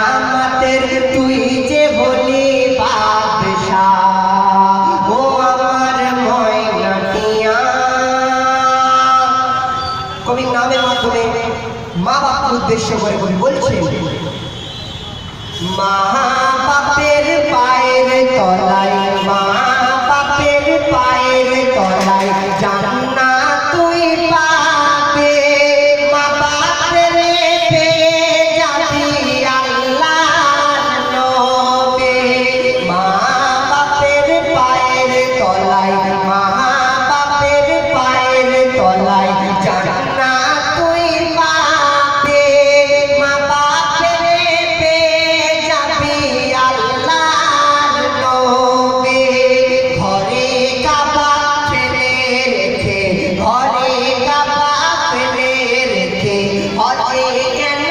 কেয়ামতের তুই যে হলি বাদশাহ ও আমার ময়না টিয়া। কবি নামের মাধ্যমে মা বাপকে উদ্দেশ্য করে কবি বলছেন, মা বাপের পায়ের তলায়, মা বাপের পায়ের তলায় জান্নাত তুই পাবে। মা বাপের পেয়ে যাবি আল্লাহর নবে। মা বাপের পায়ের তলায়, মা বাপের পায়ের তলায় জান্নাত তুই পাবে। মা বাপের পেয়ে যাবি আল্লাহর নবে। ঘরে কাবা ফেলে রেখে, ঘরে কাবা ফেলে রেখে হজে কেন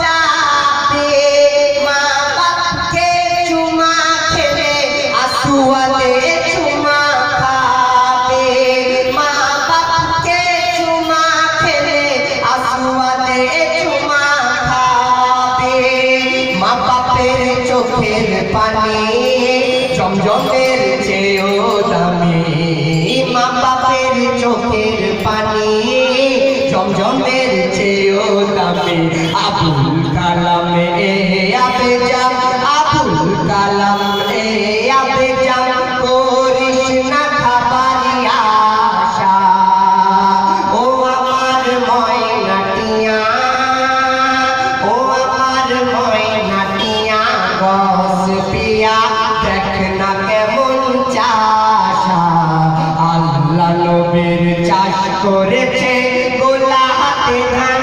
যাবে? মা বাপকে চুমা খেলে আসুয়ালে চুমা খাবে। মা বাপকে চুমা খেলে আসুয়ালে চুমা খাবে। মা বাপের চোখের পানি জমজমের চেয়েও দামি। মা বাপের চোখের পানি জমজমের চেয়েও দামি। আবুল কালাম এ আবে জাম, আবুল কালাম এ আবে জাম করিস না খাবারি আশা ও আমার ময়না টিয়া। ও আমার ময়না টিয়া গস পিয়া দেখ না কেমন চাষা। আল্লাহ নবীর চাষ করেছে গোলা হাতে ধান